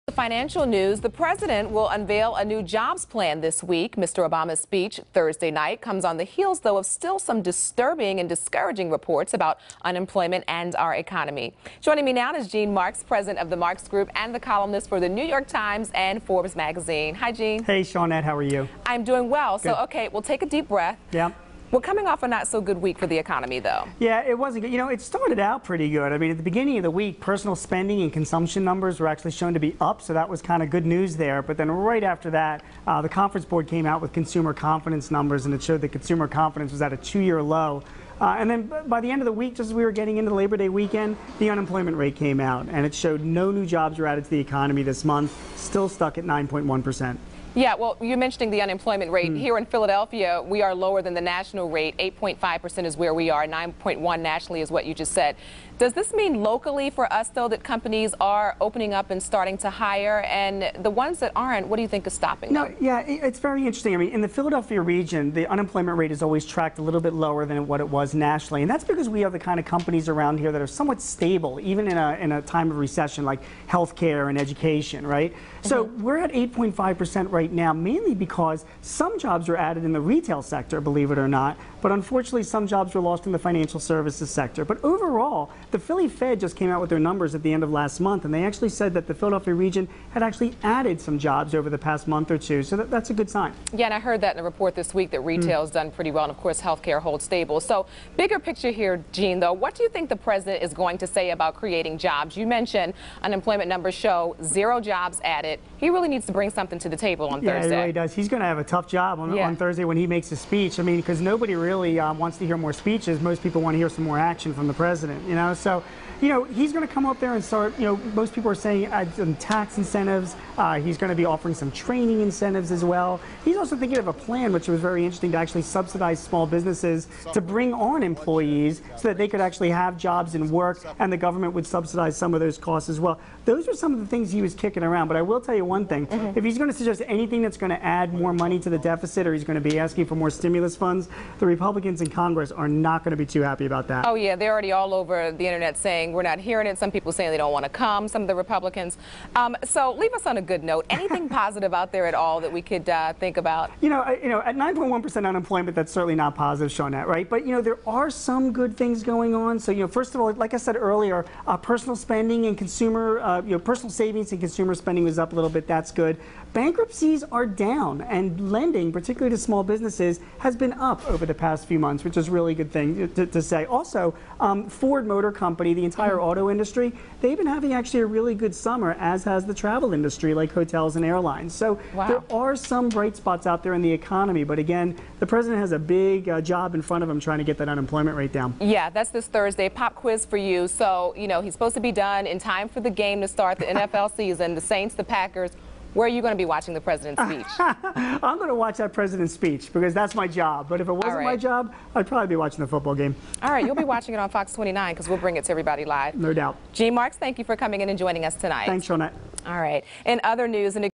The financial news, the president will unveil a new jobs plan this week. Mr. Obama's speech Thursday night comes on the heels, though, of still some disturbing and discouraging reports about unemployment and our economy. Joining me now is Gene Marks, president of the Marks Group and the columnist for the New York Times and Forbes magazine. Hi, Gene. Hey, Shawnette, how are you? I'm doing well. Good. So, okay, we'll take a deep breath. Yeah. We're coming off a not so good week for the economy, though. Yeah, it wasn't good. You know, it started out pretty good. I mean, at the beginning of the week, personal spending and consumption numbers were actually shown to be up, so that was kind of good news there. But then right after that, the Conference Board came out with consumer confidence numbers, and it showed that consumer confidence was at a 2-year low. And then by the end of the week, just as we were getting into the Labor Day weekend, the unemployment rate came out, and it showed no new jobs were added to the economy this month, still stuck at 9.1%. Yeah, well, you're mentioning the unemployment rate. Here in Philadelphia, we are lower than the national rate. 8.5% is where we are. 9.1 nationally is what you just said. Does this mean locally for us, though, that companies are opening up and starting to hire? And the ones that aren't, what do you think is stopping them? Yeah, it's very interesting. I mean, in the Philadelphia region, the unemployment rate is always tracked a little bit lower than what it was nationally. And that's because we have the kind of companies around here that are somewhat stable, even in a time of recession, like healthcare and education, right? So we're at 8.5% right now, mainly because some jobs were added in the retail sector, believe it or not, but unfortunately some jobs were lost in the financial services sector. But overall, the Philly Fed just came out with their numbers at the end of last month, and they actually said that the Philadelphia region had actually added some jobs over the past month or two, so that's a good sign. Yeah, and I heard that in a report this week that retail has done pretty well, and of course healthcare holds stable. So bigger picture here, Gene, though, what do you think the president is going to say about creating jobs? You mentioned unemployment numbers show 0 jobs added. He really needs to bring something to the table on Thursday. Yeah, he really does. He's going to have a tough job on Thursday when he makes a speech. I mean, because nobody really wants to hear more speeches. Most people want to hear some more action from the president, you know. So, you know, he's going to come up there and start, you know, most people are saying add some tax incentives. He's going to be offering some training incentives as well. He's also thinking of a plan, which was very interesting, to actually subsidize small businesses to bring on employees so that they could actually have jobs and work, and the government would subsidize some of those costs as well. Those are some of the things he was kicking around. But I will tell you one thing. If he's going to suggest anything that's going to add more money to the deficit, or he's going to be asking for more stimulus funds, the Republicans in Congress are not going to be too happy about that. Oh, yeah, they're already all over the internet saying we're not hearing it. Some people saying they don't want to come, some of the Republicans. So leave us on a good note. Anything positive out there at all that we could think about? You know, at 9.1% unemployment, that's certainly not positive, Shawnette, right? But, you know, there are some good things going on. So, you know, first of all, like I said earlier, personal spending and consumer, personal savings and consumer spending was up a little bit. That's good. Bankruptcies are down, and lending, particularly to small businesses, has been up over the past few months, which is a really good thing to say. Also, Ford Motor Company, the entire auto industry, they've been having actually a really good summer, as has the travel industry, like hotels and airlines. So there are some bright spots out there in the economy, but again, the president has a big job in front of him trying to get that unemployment rate down. Yeah, that's this Thursday. Pop quiz for you. So, you know, he's supposed to be done in time for the game to start, the NFL season, the Saints, the Packers. Where are you going to be watching the president's speech? I'm going to watch that president's speech because that's my job. But if it wasn't my job, I'd probably be watching the football game. All right, you'll be watching it on Fox 29 because we'll bring it to everybody live. No doubt. Gene Marks, thank you for coming in and joining us tonight. Thanks, Shawnette. All right. In other news,